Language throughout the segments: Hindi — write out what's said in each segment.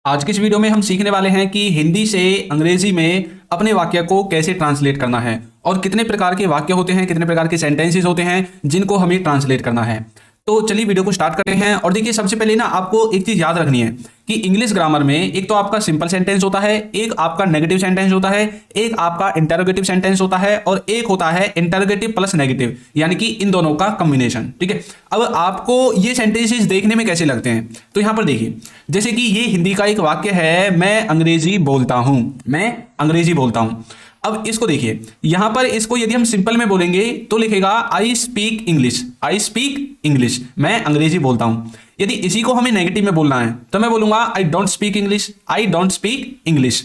आज की इस वीडियो में हम सीखने वाले हैं कि हिंदी से अंग्रेजी में अपने वाक्य को कैसे ट्रांसलेट करना है और कितने प्रकार के वाक्य होते हैं, कितने प्रकार के सेंटेंसेस होते हैं जिनको हमें ट्रांसलेट करना है। तो चलिए वीडियो को स्टार्ट करते हैं। और देखिए, सबसे पहले ना आपको एक चीज याद रखनी है कि इंग्लिश ग्रामर में एक तो आपका सिंपल सेंटेंस होता है, एक आपका नेगेटिव सेंटेंस होता है, एक आपका इंटरोगेटिव सेंटेंस होता है और एक होता है इंटरोगेटिव प्लस नेगेटिव, यानी कि इन दोनों का कॉम्बिनेशन। ठीक है, अब आपको ये सेंटेंसेस देखने में कैसे लगते हैं तो यहां पर देखिए, जैसे कि ये हिंदी का एक वाक्य है, मैं अंग्रेजी बोलता हूं, मैं अंग्रेजी बोलता हूं। अब इसको देखिए, यहां पर इसको यदि हम सिंपल में बोलेंगे तो लिखेगा I speak English, I speak English, मैं अंग्रेजी बोलता हूं। यदि इसी को हमें नेगेटिव में बोलना है तो मैं बोलूंगा I don't speak English, I don't speak English.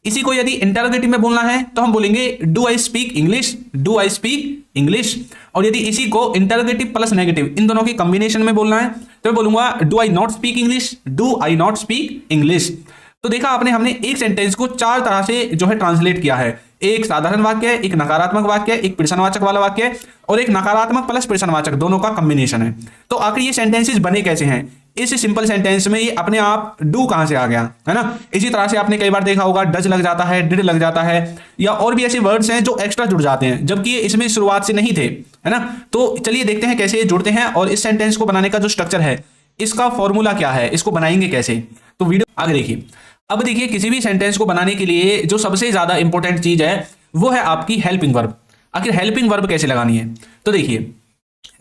इसी को यदि इंटरोगेटिव में बोलना है तो हम बोलेंगे do I speak English, do I speak English. और यदि इसी को इंटरोगेटिव प्लस नेगेटिव इन दोनों के कॉम्बिनेशन में बोलना है तो मैं बोलूंगा do I not speak English, do I not speak English. तो देखा आपने, हमने एक सेंटेंस को चार तरह से जो है ट्रांसलेट किया है। एक साधारण वाक्य, एक नकारात्मक वाक्य, एक प्रश्नवाचक वाला वाक्य और एक नकारात्मक प्लस प्रश्नवाचक, दोनों का कॉम्बिनेशन है। तो आखिर ये सेंटेंसेस बने कैसे हैं? इस सिंपल सेंटेंस में ये अपने आप डू कहां से आ गया, है ना। इसी तरह से आपने कई बार देखा होगा डज लग जाता है, डिड लग जाता है, या और भी ऐसे वर्ड्स हैं जो एक्स्ट्रा जुड़ जाते हैं जबकि ये इसमें शुरुआत से नहीं थे, है ना। तो चलिए देखते हैं कैसे ये जुड़ते हैं और इस सेंटेंस को बनाने का जो स्ट्रक्चर है, इसका फॉर्मूला क्या है, इसको बनाएंगे कैसे। तो वीडियो आगे देखिए। अब देखिए, किसी भी सेंटेंस को बनाने के लिए जो सबसे ज्यादा इंपॉर्टेंट चीज है वो है आपकी हेल्पिंग वर्ब। आखिर हेल्पिंग वर्ब कैसे लगानी है तो देखिए,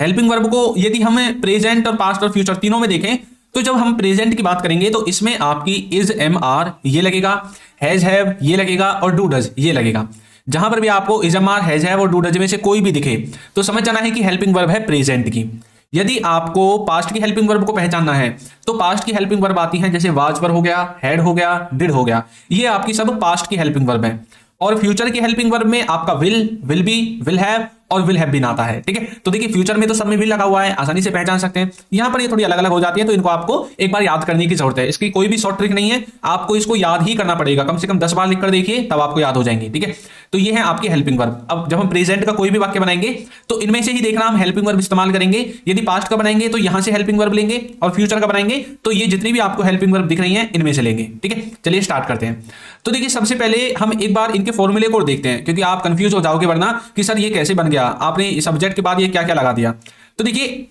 हेल्पिंग वर्ब को यदि हम प्रेजेंट और पास्ट और फ्यूचर तीनों में देखें तो जब हम प्रेजेंट की बात करेंगे तो इसमें आपकी इज, एम, आर ये लगेगा, हैज, हैव ये लगेगा और डू, डज ये लगेगा। जहां पर भी आपको is, am, are, has, have और डू, डज में से कोई भी दिखे तो समझ जाना है कि हेल्पिंग वर्ब है प्रेजेंट की। यदि आपको पास्ट की हेल्पिंग वर्ब को पहचानना है तो पास्ट की हेल्पिंग वर्ब आती है, जैसे वाज पर हो गया, हैड हो गया, डिड हो गया, ये आपकी सब पास्ट की हेल्पिंग वर्ब है। और फ्यूचर की हेल्पिंग वर्ब में आपका विल बी, विल हैव और विल हैव बीन आता है। ठीक है, तो देखिए फ्यूचर में तो सब में विल लगा हुआ है, आसानी से पहचान सकते हैं। यहां पर ये थोड़ी अलग अलग हो जाती है तो इनको आपको एक बार याद करने की जरूरत है। इसकी कोई भी शॉर्ट ट्रिक नहीं है, आपको इसको याद ही करना पड़ेगा, कम से कम 10 बार लिख कर देखिए तब आपको याद हो जाएंगे। ठीक है, तो ये है आपकी हेल्पिंग वर्ब। अब जब हम प्रेजेंट का कोई भी वाक्य बनाएंगे तो इनमें से ही देखना हम हेल्पिंग वर्ब इस्तेमाल करेंगे। यदि पास्ट का बनाएंगे तो यहां से हेल्पिंग वर्ब लेंगे और फ्यूचर का बनाएंगे तो ये जितनी भी आपको हेल्पिंग वर्ब दिख रही है इनमें से लेंगे। ठीक है, चलिए स्टार्ट करते हैं। तो देखिए, सबसे पहले हम एक बार इनके फॉर्मूले को देखते हैं क्योंकि आप कंफ्यूज हो जाओगे वरना कि सर ये कैसे बन गया, आपने सब्जेक्ट के बाद ये क्या क्या लगा दिया। तो देखिए,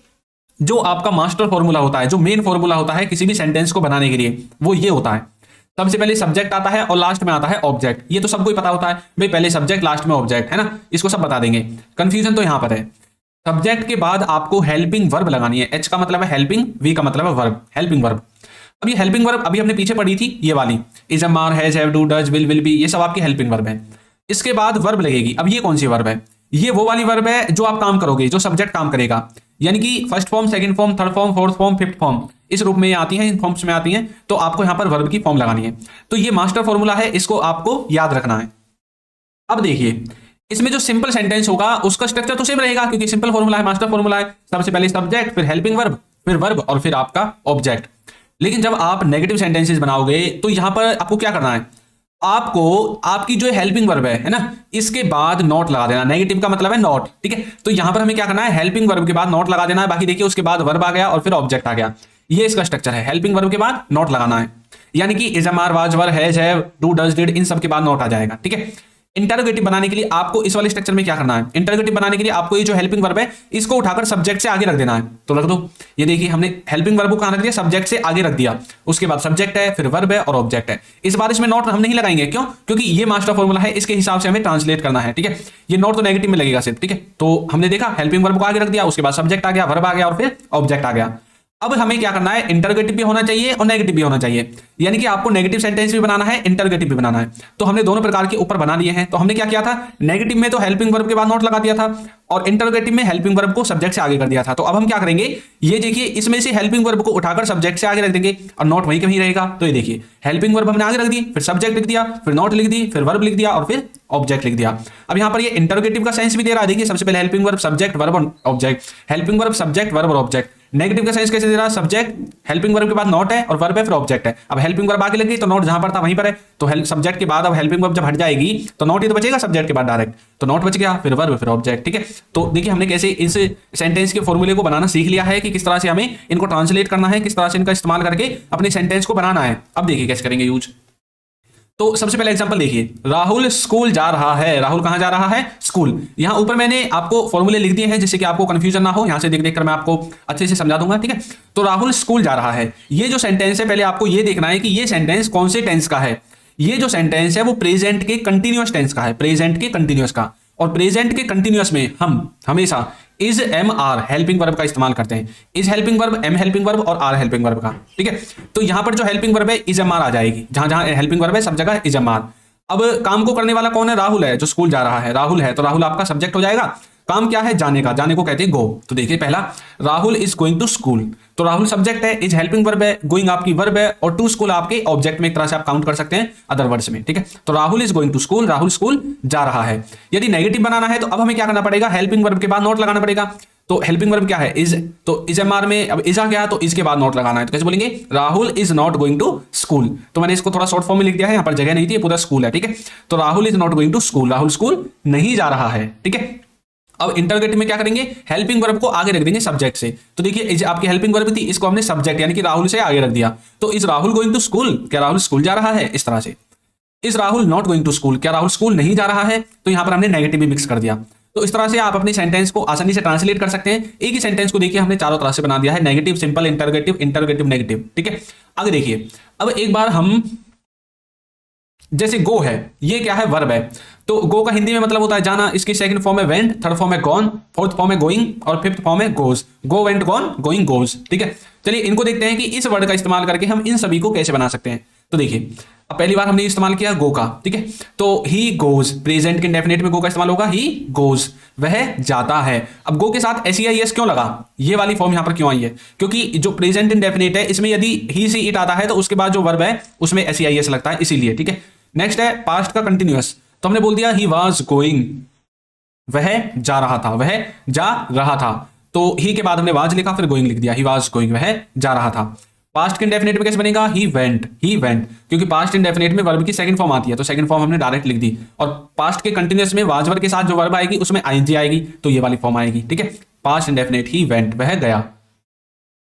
जो आपका मास्टर फॉर्मूला होता है, जो मेन फॉर्मूला होता है किसी भी सेंटेंस को बनाने के लिए, वो ये होता है। सबसे पहले सब्जेक्ट आता है और लास्ट में आता है ऑब्जेक्ट। ये तो सबको ही पता होता है भाई, पहले सब्जेक्ट लास्ट में ऑब्जेक्ट, है ना, इसको सब बता देंगे। कंफ्यूजन तो यहां पर है। सब्जेक्ट के बाद आपको हेल्पिंग वर्ब लगानी है। एच का मतलब है हेल्पिंग, वी का मतलब है वर्ब, हेल्पिंग वर्ब। अब ये हेल्पिंग वर्ब अभी हमने पीछे पढ़ी थी, ये वाली is, am, are, has, have, do, does, will be, ये सब आपकी हेल्पिंग वर्ब है। इसके बाद वर्ब लगेगी। अब ये कौन सी वर्ब है? ये वो वाली वर्ब है जो आप काम करोगे, जो सब्जेक्ट काम करेगा, यानी कि first form, second form, third form, fourth form, fifth form, इस रूप में ये आती है, इन फॉर्म्स में आती हैं। तो आपको यहां पर वर्ब की फॉर्म लगानी है। तो ये मास्टर फॉर्मूला है, इसको आपको याद रखना है। अब देखिए, इसमें जो सिंपल सेंटेंस होगा उसका स्ट्रक्चर तो सेम रहेगा क्योंकि सिंपल फॉर्मूला है, मास्टर फॉर्मूला है। सबसे पहले सब्जेक्ट, फिर हेल्पिंग वर्ब, फिर वर्ब और फिर आपका ऑब्जेक्ट। लेकिन जब आप नेगेटिव सेंटेंसेस बनाओगे तो यहां पर आपको क्या करना है, आपको आपकी जो हेल्पिंग वर्ब है ना, इसके बाद नॉट लगा देना। नेगेटिव का मतलब है नॉट। ठीक है, तो यहां पर हमें क्या करना है, हेल्पिंग वर्ब के बाद नॉट लगा देना है। बाकी देखिए, उसके बाद वर्ब आ गया और फिर ऑब्जेक्ट आ गया। ये इसका स्ट्रक्चर है, हेल्पिंग वर्ब के बाद नॉट लगाना है, यानी कि is, am, are, was, were, has, have, do, does, did, इन सब के बाद नॉट आ जाएगा। ठीक है, इंटरोगेटिव बनाने के लिए आपको इस वाले स्ट्रक्चर में क्या करना है, इंटरोगेटिव बनाने के लिए आपको ये जो हेल्पिंग वर्ब है इसको उठाकर सब्जेक्ट से आगे रख देना है। तो रख दो। ये देखिए, हमने हेल्पिंग वर्ब को कहां रख दिया, सब्जेक्ट से आगे रख दिया। उसके बाद सब्जेक्ट है, फिर वर्ब है और ऑब्जेक्ट है। इस बार इसमें नॉट हम नहीं लगाएंगे, क्यों? क्योंकि ये मास्टर फॉर्मूला है, इसके हिसाब से हमें ट्रांसलेट करना है। ठीक है, ये नॉट तो नेगेटिव में लगेगा सिर्फ। ठीक है, तो हमने देखा हेल्पिंग वर्ब को आगे रख दिया, उसके बाद सब्जेक्ट आ गया, वर्ब आ गया और फिर ऑब्जेक्ट आ गया। अब हमें क्या करना है, इंटरोगेटिव भी होना चाहिए और नेगेटिव भी होना चाहिए, यानी कि आपको नेगेटिव सेंटेंस भी बनाना है, इंटरोगेटिव भी बनाना है। तो हमने दोनों प्रकार के ऊपर बना लिए हैं। तो हमने क्या किया था, नेगेटिव में तो हेल्पिंग वर्ब के बाद नॉट लगा दिया था और इंटरोगेटिव में हेल्पिंग वर्ब को सब्जेक्ट से आगे कर दिया था। तो अब हम क्या करेंगे, ये देखिए, इसमें से हेल्पिंग वर्ब को उठाकर सब्जेक्ट से आगे रख देंगे और नॉट वहीं कहीं रहेगा। तो ये देखिए, हेल्पिंग वर्ब हमने आगे रख दी, फिर सब्जेक्ट लिख दिया, फिर नॉट लिख दी, फिर वर्ब लिख दिया और फिर ऑब्जेक्ट लिख दिया। अब यहां पर ये इंटरोगेटिव का सेंस भी दे रहा है। देखिए, सबसे पहले हेल्पिंग वर्ब, सब्जेक्ट, वर्ब और object, helping verb, subject, verb और ऑब्जेक्ट। नेगेटिव का सेंस कैसे दे रहा है, सब्जेक्ट हेल्पिंग वर्ब के बाद नॉट है और वर्ब है फिर ऑब्जेक्ट है। अब हेल्पिंग वर्ब आगे लग गई तो नॉट जहां पर था वहीं पर है, तो सब्जेक्ट के बाद अब हेल्पिंग वर्ब जब हट जाएगी तो नॉट ही तो बचेगा सब्जेक्ट के बाद डायरेक्ट, तो नॉट बच गया, फिर वर्ब फिर ऑब्जेक्ट। ठीक है, तो देखिए हमने कैसे इस सेंटेंस के फॉर्मूले को बनाना सीख लिया है कि किस तरह से हमें इनको ट्रांसलेट करना है, किस तरह से इनका इस्तेमाल करके अपने सेंटेंस को बनाना है। अब देखिए कैसे करेंगे यूज। तो सबसे पहले एग्जांपल देखिए, राहुल स्कूल जा रहा है। राहुल कहां जा रहा है, स्कूल। यहां ऊपर मैंने आपको फॉर्मूले लिख दिए हैं जिससे कि आपको कंफ्यूजन ना हो, यहां से देख देख कर मैं आपको अच्छे से समझा दूंगा। ठीक है, तो राहुल स्कूल जा रहा है, ये जो सेंटेंस है पहले आपको ये देखना है कि ये सेंटेंस कौन से टेंस का है। ये जो सेंटेंस है वो प्रेजेंट के कंटिन्यूअस टेंस का है, प्रेजेंट के कंटिन्यूअस का। और प्रेजेंट के कंटिन्यूअस में हम हमेशा is am are helping verb का इस्तेमाल करते हैं। Is helping verb, am helping verb और आर हेल्पिंग वर्ब का। ठीक है, तो यहां पर जो हेल्पिंग वर्ब है इज एम आर आ जाएगी, जहां जहां हेल्पिंग वर्ब है सब जगह इज एम आर। अब काम को करने वाला कौन है, राहुल है, जो स्कूल जा रहा है राहुल है, तो राहुल आपका सब्जेक्ट हो जाएगा। काम क्या है, जाने का, जाने को कहते हैं गो। तो देखिए पहला Rahul is going to school, तो राहुल सब्जेक्ट है, इज हेल्पिंग वर्ब है, गोइंग आपकी वर्ब है और टू स्कूल आपके ऑब्जेक्ट में एक तरह से आप काउंट कर सकते हैं अदर वर्ड्स में। ठीक है, तो Rahul is going to school, Rahul school जा रहा है। यदि नेगेटिव बनाना है तो अब हमें क्या करना पड़ेगा, हेल्पिंग वर्ब के बाद नॉट लगाना पड़ेगा। तो हेल्पिंग वर्ब क्या है, इज, तो इज एम आर में अब इज आ गया तो इज के बाद नॉट लगाना है, तो कैसे बोलेंगे, Rahul is not going to school. तो मैंने इसको थोड़ा शॉर्ट फॉर्म में लिख दिया है, यहां पर जगह नहीं थी, पूरा स्कूल है। ठीक है, तो Rahul is not going to school, Rahul school नहीं जा रहा है। ठीक है, अब इंटरोगेटिव में क्या करेंगे, हेल्पिंग वर्ब को आगे रख देंगे सब्जेक्ट से। तो देखिए इज आपकी हेल्पिंग वर्ब थी, इसको हमने सब्जेक्ट यानी कि राहुल से आगे रख दिया। तो is Rahul going to school, क्या राहुल स्कूल जा रहा है, इस तरह से। Is Rahul not going to school, क्या राहुल स्कूल नहीं जा रहा है, तो यहां पर हमने नेगेटिव भी मिक्स कर दिया। तो इस तरह से आप अपनी सेंटेंस को आसानी से ट्रांसलेट कर सकते हैं। एक ही सेंटेंस को देखिए हमने चारों तरह से बना दिया है, negative, simple, interrogative, interrogative, negative. ठीक है, आगे देखिए, अब एक बार हम जैसे गो है, ये क्या है, वर्ब है। तो गो का हिंदी में मतलब होता है जाना, इसकी सेकंड फॉर्म है वेंट, थर्ड फॉर्म है गॉन, फोर्थ फॉर्म है गोइंग और फिफ्थ फॉर्म है गोज। गो, वेंट, गॉन, गोइंग, गोज। ठीक है, चलिए इनको देखते हैं कि इस वर्ड का इस्तेमाल करके हम इन सभी को कैसे बना सकते हैं। तो देखिए अब पहली बार हमने इस्तेमाल किया गो का। ठीक है, तो ही गोज, प्रेजेंट के इंडेफिनिट में गो का इस्तेमाल होगा, ही गोज, वह जाता है। अब गो के साथ एस क्यों लगा, ये वाली फॉर्म यहां पर क्यों आई है, क्योंकि जो प्रेजेंट इंडेफिनिट है इसमें यदि ही से इट आता है तो उसके बाद जो वर्ब है उसमें एस लगता है, इसीलिए। ठीक है, नेक्स्ट है पास्ट का कंटिन्यूअस, तो हमने बोल दिया ही वाज गोइंग, वह जा रहा था, वह जा रहा था। तो ही के बाद हमने वाज लिखा, फिर गोइंग लिख दिया, ही वाज गोइंग, वह जा रहा था। पास्ट के इंडेफिनिट में कैसे बनेगा, ही वेंट, क्योंकि पास्ट इंडेफिनिट में वर्ब की सेकंड फॉर्म आती है, तो सेकंड फॉर्म हमने डायरेक्ट लिख दी। और पास्ट के कंटिन्यूअस में वाज वर्ब के साथ जो वर्ब आएगी उसमें आईएनजी आएगी, तो ये वाली फॉर्म आएगी। ठीक है, पास्ट इंडेफिनिट, ही वेंट, वह गया।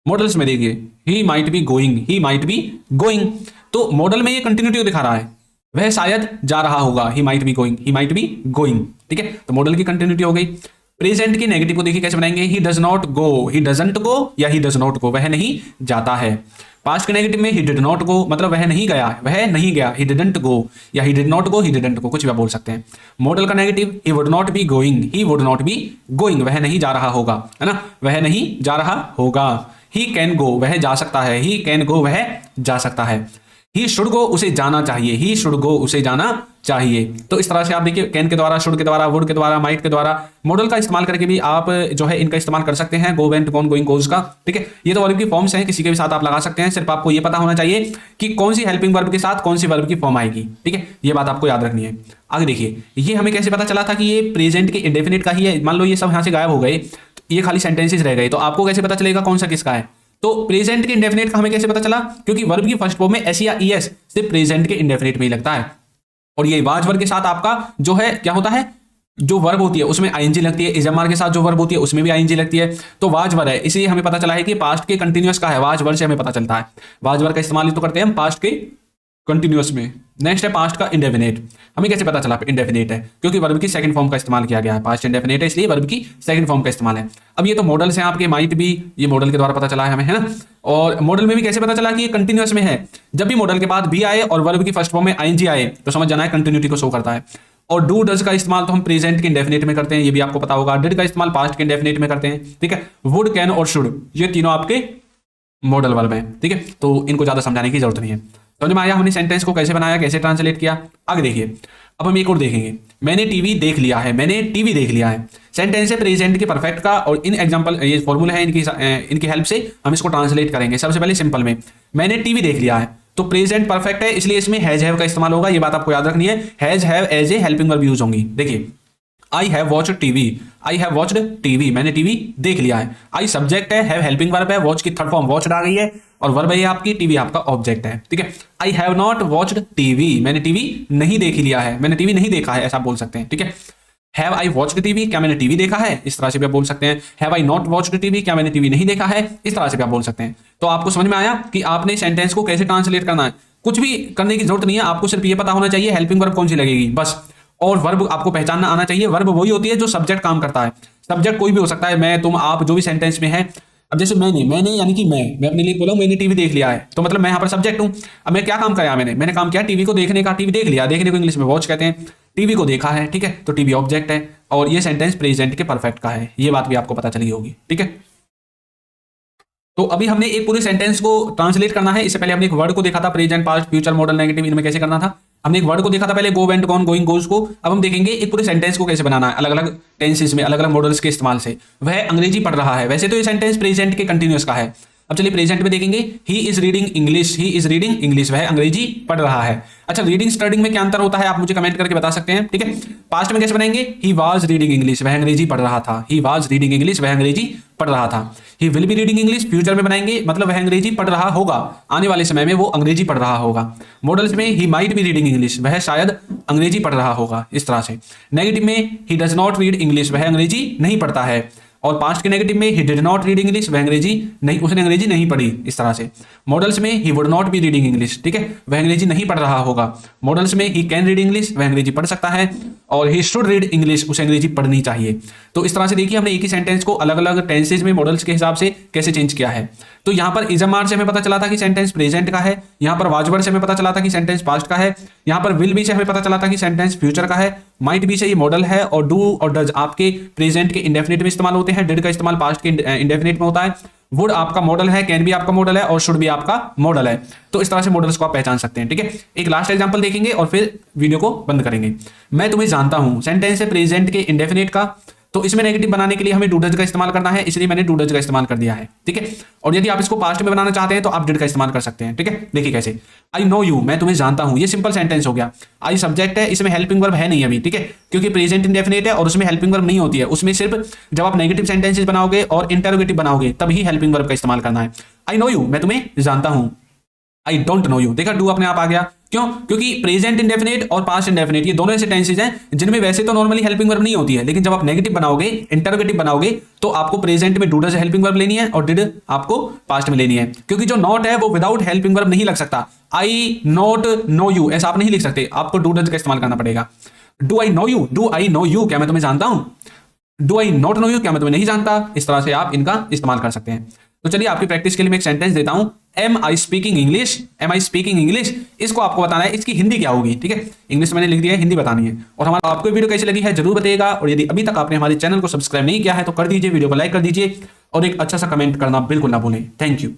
मॉडल्स में देखिए, he might be going, he might be going, तो मॉडल में ये कंटिन्यूटी दिखा रहा है, वह शायद जा रहा होगा, he might be going, he might be going. ठीक है, तो मॉडल की कंटिन्यूटी हो गई। प्रेजेंट की नेगेटिव को देखिए कैसे बनाएंगे, he does not go, he doesn't go या ही डज नॉट गो, वह नहीं जाता है। पास्ट के नेगेटिव में ही डिड नॉट गो, मतलब वह नहीं गया, वह नहीं गया, ही डिडंट गो या he did not go, he didn't go, कुछ भी आप बोल सकते हैं। मॉडल का negative, he would not be going, he would not be going, वह नहीं जा रहा होगा, है ना, वह नहीं जा रहा होगा। ही कैन गो, वह जा सकता है, ही कैन गो, वह जा सकता है। ही शुड गो, उसे जाना चाहिए, ही शुड गो, उसे जाना चाहिए। तो इस तरह से आप देखिए कैन के द्वारा, शुड के द्वारा, वुड के द्वारा, माइट के द्वारा, मॉडल का इस्तेमाल करके भी आप जो है इनका इस्तेमाल कर सकते हैं, गो, वेंट, गॉन, गोइंग, गोज का। ठीक है, ये तो वर्ब की फॉर्म्स हैं, किसी के भी साथ आप लगा सकते हैं, सिर्फ आपको ये पता होना चाहिए कि कौन सी हेल्पिंग वर्ब के साथ कौन सी वर्ब की फॉर्म आएगी। ठीक है, ये बात आपको याद रखनी है। आगे देखिए, ये हमें कैसे पता चला था कि ये प्रेजेंट के इंडेफिनिट का ही है। मान लो ये सब यहाँ से गायब हो गए, ये खाली सेंटेंसेस रह गए, तो आपको कैसे पता चलेगा कौन सा किसका है। तो प्रेजेंट के इंडेफिनिट का हमें कैसे पता चला, क्योंकि वर्ब की फर्स्ट फॉर्म में एस या ईएस सिर्फ प्रेजेंट के इंडेफिनिट में ही लगता है। और ये वाज वर्ब के साथ आपका जो है क्या होता है, जो वर्ब होती है उसमें आईएनजी लगती है, इजएमआर के साथ जो वर्ब होती है उसमें भी आईएनजी लगती है, तो वाज वर्ब है, इसलिए हमें पता चला है कि पास्ट के कंटिन्यूअस का है, वाज वर्ब से हमें पता चलता है। वाज वर्ब का इस्तेमाल तो करते हैं हम पास्ट के कंटिन्यूअस में। नेक्स्ट है पास्ट का इंडेफिनिट, हमें कैसे पता चला इंडेफिनिट है, क्योंकि वर्ब की सेकंड फॉर्म का इस्तेमाल किया गया है, पास्ट इंडेफिनिट है इसलिए वर्ब की सेकंड फॉर्म का इस्तेमाल है। अब ये तो मॉडल्स हैं आपके, माइट भी, ये मॉडल के द्वारा पता चला है हमें, है ना। और मॉडल में भी कैसे पता चला कि ये कंटिन्यूअस में है, जब भी मॉडल के बाद भी आए और वर्ब की फर्स्ट फॉर्म में आईएनजी आए तो समझ जाना है कंटिन्यूटी को शो करता है। और डू डज का इस्तेमाल तो हम प्रेजेंट के इंडेफिनिट में करते हैं, ये भी आपको पता होगा। डिड का इस्तेमाल पास्ट के इंडेफिनिट में करते हैं। ठीक है, वुड, कैन और शुड, ये तीनों आपके मॉडल वर्ब हैं। ठीक है, तो इनको ज्यादा समझाने की जरूरत नहीं है। समझ में आया हमने सेंटेंस को कैसे बनाया, कैसे ट्रांसलेट किया। आगे देखिए, अब हम एक और देखेंगे, मैंने टीवी देख लिया है, मैंने टीवी देख लिया है। सेंटेंस है प्रेजेंट के परफेक्ट का, और इन एग्जांपल ये फॉर्मूला है इनकी हेल्प से हम इसको ट्रांसलेट करेंगे। सबसे पहले सिंपल में, मैंने टीवी देख लिया है, तो प्रेजेंट परफेक्ट है इसलिए इसमें हैज हैव का इस्तेमाल होगा, ये बात आपको याद रखनी है। Has have as a helping verb use होंगी। देखिए I have watched TV, I have watched TV, मैंने टीवी देख लिया है। आई सब्जेक्ट है, हैव हेल्पिंग वर्ब है, वॉच की थर्ड फॉर्म वॉच्ड आ गई है, और वर्ब है आपकी, टीवी आपका ऑब्जेक्ट है, ठीक है। I have not watched TV, मैंने टीवी नहीं देख लिया है, मैंने टीवी नहीं देखा है, ऐसा बोल सकते हैं, ठीक है। हैव आई वॉच्ड टीवी, क्या मैंने टीवी देखा है, इस तरह से भी आप बोल सकते हैं। Have I not watched TV, क्या मैंने टीवी नहीं देखा है, इस तरह से भी आप बोल सकते हैं। तो आपको समझ में आया कि आपने सेंटेंस को कैसे ट्रांसलेट करना है। कुछ भी करने की जरूरत नहीं है, आपको सिर्फ ये पता होना चाहिए हेल्पिंग वर्ब कौन सी लगेगी, बस। और वर्ब आपको पहचानना आना चाहिए। वर्ब वही होती है जो सब्जेक्ट काम करता है। सब्जेक्ट कोई भी हो सकता है, मैं, तुम, आप, जो भी सेंटेंस में है। अब जैसे मैंने यानी कि मैं अपने लिए बोला मैंने टीवी देख लिया है, तो मतलब मैं यहाँ पर सब्जेक्ट हूँ। अब मैं क्या काम किया, मैंने काम किया टीवी को देखने का, टीवी देख लिया, देखने को इंग्लिश में वॉच कहते हैं, टीवी को देखा है, ठीक है। तो टीवी ऑब्जेक्ट है, और ये सेंटेंस प्रेजेंट के परफेक्ट का है, ये बात भी आपको पता चली होगी, ठीक है। तो अभी हमने एक पूरे सेंटेंस को ट्रांसलेट करना है। इससे पहले हमने एक वर्ड को देखा था, present, past, future, model, negative, इनमें कैसे करना था। हमने एक वर्ड को देखा था पहले, गो, वेंट, गॉन, गोइंग, गोज को। अब हम देखेंगे एक पूरे सेंटेंस को कैसे बनाना है अलग अलग टेंसेस में, अलग अलग मॉडल्स के इस्तेमाल से। वह अंग्रेजी पढ़ रहा है, वैसे तो ये सेंटेंस प्रेजेंट के कंटिन्यूअस का है। अब चलिए प्रेजेंट में देखेंगे, he is reading English, he is reading English, वह अंग्रेजी पढ़ रहा है। अच्छा, रीडिंग स्टडिंग में क्या अंतर होता है आप मुझे कमेंट करके बता सकते हैं, ठीक है। पास्ट में कैसे बनाएंगे, ही वाज रीडिंग इंग्लिश, वह अंग्रेजी पढ़ रहा था, ही वाज रीडिंग इंग्लिश, वह अंग्रेजी पढ़ रहा था। He will be reading English, future में बनाएंगे, मतलब वह अंग्रेजी पढ़ रहा होगा, आने वाले समय में वो अंग्रेजी पढ़ रहा होगा। मॉडल्स में he might be reading English, वह शायद अंग्रेजी पढ़ रहा होगा, इस तरह से। नेगेटिव में he does not read English, वह अंग्रेजी नहीं पढ़ता है। और पास्ट के नेगेटिव में he did not read English, वह अंग्रेजी नहीं, उसने अंग्रेजी नहीं पढ़ी, इस तरह से। मॉडल्स में he would not be reading English, ठीक है, वह अंग्रेजी नहीं पढ़ रहा होगा। मॉडल्स में ही कैन रीड इंग्लिश, वह अंग्रेजी पढ़ सकता है। और ही शुड रीड इंग्लिश, उसे अंग्रेजी पढ़नी चाहिए। तो इस तरह से देखिए हमने एक ही सेंटेंस को अलग अलग टेंसेज में मॉडल्स के हिसाब से कैसे चेंज किया है। तो यहाँ पर इज से हमें पता चला था कि सेंटेंस प्रेजेंट का है, यहाँ पर वाज वर्ड से हमें पता चला था कि सेंटेंस पास्ट का है, यहाँ पर विल बी से हमें पता चला था कि सेंटेंस फ्यूचर का है, माइट बी से ये मॉडल है, और डू और डज आपके प्रेजेंट के इंडेफिनिट में इस्तेमाल होते हैं, डिड का इस्तेमाल पास्ट के इंडेफिनिट में होता है, वुड आपका मॉडल है, कैन भी आपका मॉडल है, और शुड भी आपका मॉडल है। तो इस तरह से मॉडल्स को आप पहचान सकते हैं, ठीक है। एक लास्ट एग्जांपल देखेंगे और फिर वीडियो को बंद करेंगे। मैं तुम्हें जानता हूं, सेंटेंस है प्रेजेंट के इंडेफिनिट का, तो इसमें नेगेटिव बनाने के लिए हमें डू डज का इस्तेमाल करना है, इसलिए मैंने डू डज का इस्तेमाल कर दिया है, ठीक है। और यदि आप इसको पास्ट में बनाना चाहते हैं तो आप डिड का इस्तेमाल कर सकते हैं, ठीक है। देखिए कैसे, आई नो यू, मैं तुम्हें जानता हूं, ये सिंपल सेंटेंस हो गया। आई सब्जेक्ट है, इसमें हेल्पिंग वर्ब है नहीं अभी, ठीक है, क्योंकि प्रेजेंट इंडेफिनिट है और उसमें हेल्पिंग वर्ब नहीं होती है। उसमें सिर्फ जब आप नेगेटिव सेंटेंसेस बनाओगे और इंटरोगेटिव बनाओगे तभी हेल्पिंग वर्ब का इस्तेमाल करना है। आई नो यू, मैं तुम्हें जानता हूं। आई डोंट नो यू, देखा डू अपने आप आ गया, क्यों, क्योंकि प्रेजेंट इंडेफिनिट और पास्ट इंडेफिनिट ये दोनों ऐसे टेंसेज हैं जिनमें वैसे तो नॉर्मली हेल्पिंग वर्ब नहीं होती है, लेकिन जब आप नेगेटिव बनाओगे, इंटरोगेटिव बनाओगे, तो आपको प्रेजेंट में डू डज हेल्पिंग वर्ब लेनी है और डिड आपको पास्ट में लेनी है, क्योंकि जो नॉट है वो विदाउट हेल्पिंग वर्ब नहीं लग सकता। आई नॉट नो यू ऐसा आप नहीं लिख सकते, आपको डू डज का इस्तेमाल करना पड़ेगा। Do I know you, do I know you, क्या मैं तुम्हें जानता हूं। Do I not know you, क्या मैं तुम्हें नहीं जानता। इस तरह से आप इनका इस्तेमाल कर सकते हैं। तो चलिए आपकी प्रैक्टिस के लिए मैं एक सेंटेंस देता हूं, am I speaking English, am I speaking English, इसको आपको बताना है इसकी हिंदी क्या होगी, ठीक है। इंग्लिश मैंने लिख दिया है, हिंदी बतानी है। और हमारा आपको वीडियो कैसी लगी है जरूर बताइएगा, और यदि अभी तक आपने हमारे चैनल को सब्सक्राइब नहीं किया है तो कर दीजिए, वीडियो को लाइक कर दीजिए, और एक अच्छा सा कमेंट करना बिल्कुल ना भूलें। Thank you.